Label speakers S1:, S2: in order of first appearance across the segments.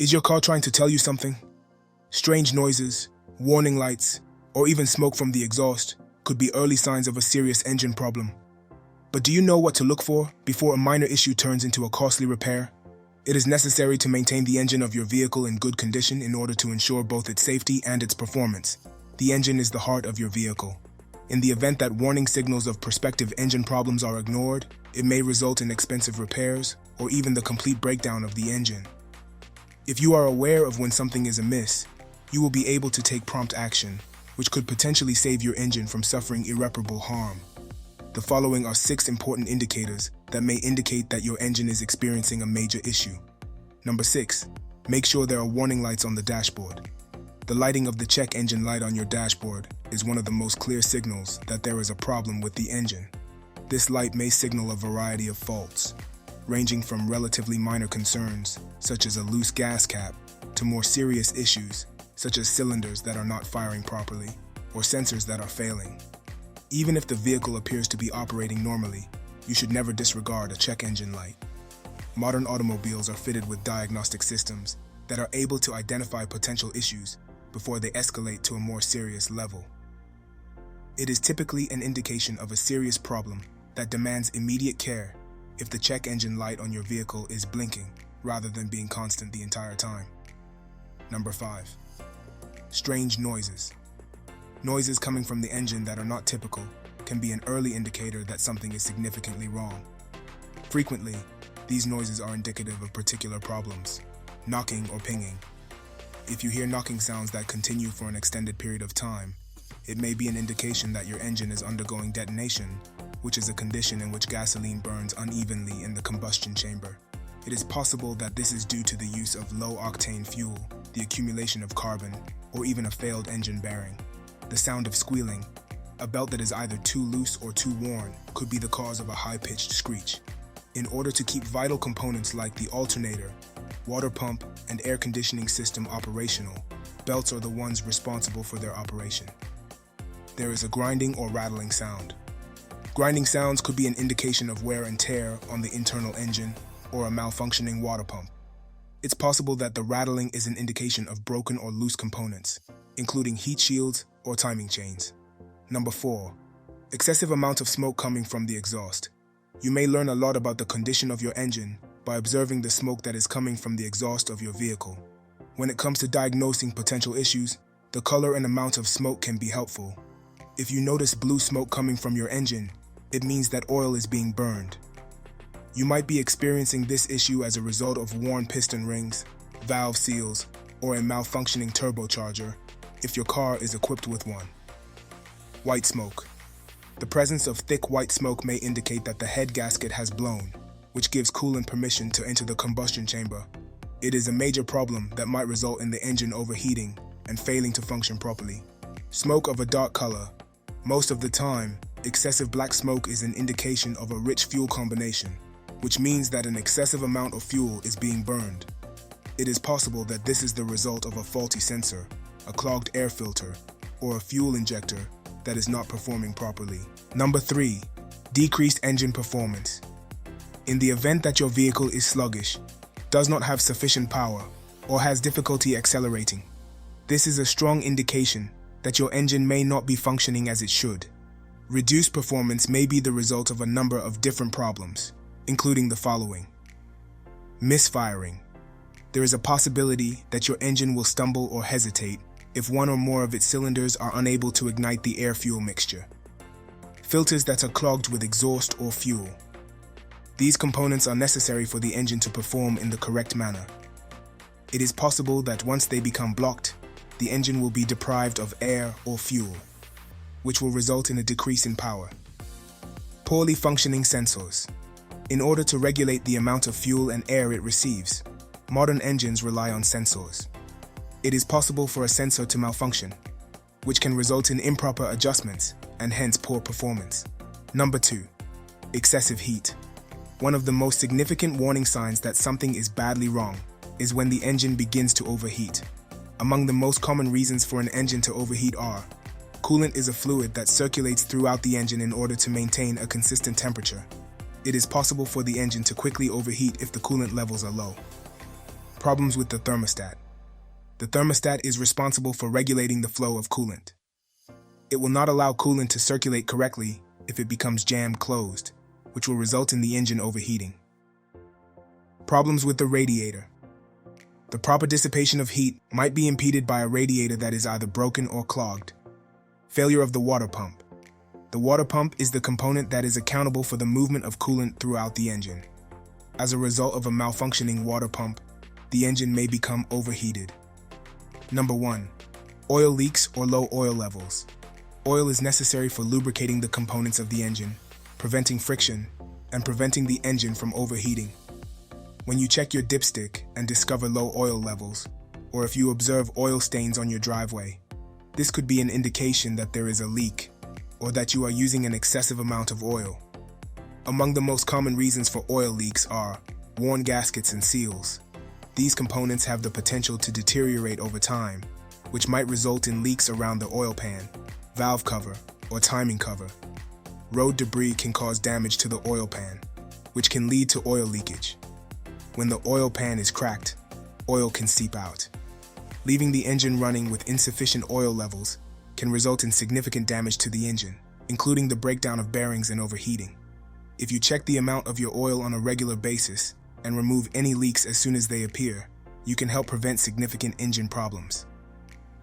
S1: Is your car trying to tell you something? Strange noises, warning lights, or even smoke from the exhaust could be early signs of a serious engine problem. But do you know what to look for before a minor issue turns into a costly repair? It is necessary to maintain the engine of your vehicle in good condition in order to ensure both its safety and its performance. The engine is the heart of your vehicle. In the event that warning signals of prospective engine problems are ignored, it may result in expensive repairs or even the complete breakdown of the engine. If you are aware of when something is amiss, you will be able to take prompt action, which could potentially save your engine from suffering irreparable harm. The following are 6 important indicators that may indicate that your engine is experiencing a major issue. Number 6. Make sure there are warning lights on the dashboard. The lighting of the check engine light on your dashboard is one of the most clear signals that there is a problem with the engine. This light may signal a variety of faults, ranging from relatively minor concerns, such as a loose gas cap, to more serious issues, such as cylinders that are not firing properly, or sensors that are failing. Even if the vehicle appears to be operating normally, you should never disregard a check engine light. Modern automobiles are fitted with diagnostic systems that are able to identify potential issues before they escalate to a more serious level. It is typically an indication of a serious problem that demands immediate care if the check engine light on your vehicle is blinking rather than being constant the entire time. Number 5. Strange noises. Noises coming from the engine that are not typical can be an early indicator that something is significantly wrong. Frequently, these noises are indicative of particular problems, knocking or pinging. If you hear knocking sounds that continue for an extended period of time, it may be an indication that your engine is undergoing detonation, which is a condition in which gasoline burns unevenly in the combustion chamber. It is possible that this is due to the use of low-octane fuel, the accumulation of carbon, or even a failed engine bearing. The sound of squealing, a belt that is either too loose or too worn, could be the cause of a high-pitched screech. In order to keep vital components like the alternator, water pump, and air conditioning system operational, belts are the ones responsible for their operation. There is a grinding or rattling sound. Grinding sounds could be an indication of wear and tear on the internal engine or a malfunctioning water pump. It's possible that the rattling is an indication of broken or loose components, including heat shields or timing chains. Number 4. Excessive amount of smoke coming from the exhaust. You may learn a lot about the condition of your engine by observing the smoke that is coming from the exhaust of your vehicle. When it comes to diagnosing potential issues, the color and amount of smoke can be helpful. If you notice blue smoke coming from your engine, it means that oil is being burned. You might be experiencing this issue as a result of worn piston rings, valve seals, or a malfunctioning turbocharger if your car is equipped with one. White smoke. The presence of thick white smoke may indicate that the head gasket has blown, which gives coolant permission to enter the combustion chamber. It is a major problem that might result in the engine overheating and failing to function properly. Smoke of a dark color. Most of the time, excessive black smoke is an indication of a rich fuel combination, which means that an excessive amount of fuel is being burned. It is possible that this is the result of a faulty sensor, a clogged air filter, or a fuel injector that is not performing properly. Number 3. Decreased engine performance. In the event that your vehicle is sluggish, does not have sufficient power, or has difficulty accelerating, this is a strong indication that your engine may not be functioning as it should. Reduced performance may be the result of a number of different problems, including the following. Misfiring. There is a possibility that your engine will stumble or hesitate if one or more of its cylinders are unable to ignite the air-fuel mixture. Filters that are clogged with exhaust or fuel. These components are necessary for the engine to perform in the correct manner. It is possible that once they become blocked, the engine will be deprived of air or fuel, which will result in a decrease in power. Poorly functioning sensors. In order to regulate the amount of fuel and air it receives, modern engines rely on sensors. It is possible for a sensor to malfunction, which can result in improper adjustments and hence poor performance. Number 2. Excessive heat. One of the most significant warning signs that something is badly wrong is when the engine begins to overheat. Among the most common reasons for an engine to overheat are: coolant is a fluid that circulates throughout the engine in order to maintain a consistent temperature. It is possible for the engine to quickly overheat if the coolant levels are low. Problems with the thermostat. The thermostat is responsible for regulating the flow of coolant. It will not allow coolant to circulate correctly if it becomes jammed closed, which will result in the engine overheating. Problems with the radiator. The proper dissipation of heat might be impeded by a radiator that is either broken or clogged. Failure of the water pump. The water pump is the component that is accountable for the movement of coolant throughout the engine. As a result of a malfunctioning water pump, the engine may become overheated. Number 1. Oil leaks or low oil levels. Oil is necessary for lubricating the components of the engine, preventing friction, and preventing the engine from overheating. When you check your dipstick and discover low oil levels, or if you observe oil stains on your driveway, this could be an indication that there is a leak, or that you are using an excessive amount of oil. Among the most common reasons for oil leaks are worn gaskets and seals. These components have the potential to deteriorate over time, which might result in leaks around the oil pan, valve cover, or timing cover. Road debris can cause damage to the oil pan, which can lead to oil leakage. When the oil pan is cracked, oil can seep out. Leaving the engine running with insufficient oil levels can result in significant damage to the engine, including the breakdown of bearings and overheating. If you check the amount of your oil on a regular basis and remove any leaks as soon as they appear, you can help prevent significant engine problems.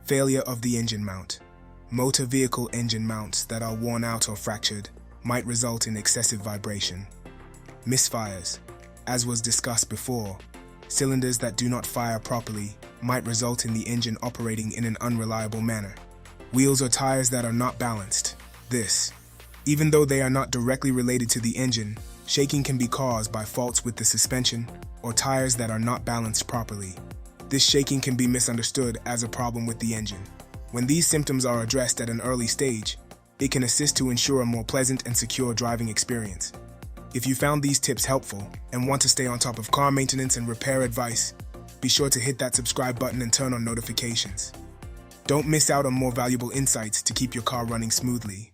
S1: Failure of the engine mount. Motor vehicle engine mounts that are worn out or fractured might result in excessive vibration. Misfires. As was discussed before, cylinders that do not fire properly might result in the engine operating in an unreliable manner. Wheels or tires that are not balanced. Even though they are not directly related to the engine, shaking can be caused by faults with the suspension or tires that are not balanced properly. This shaking can be misunderstood as a problem with the engine. When these symptoms are addressed at an early stage, it can assist to ensure a more pleasant and secure driving experience. If you found these tips helpful and want to stay on top of car maintenance and repair advice, be sure to hit that subscribe button and turn on notifications. Don't miss out on more valuable insights to keep your car running smoothly.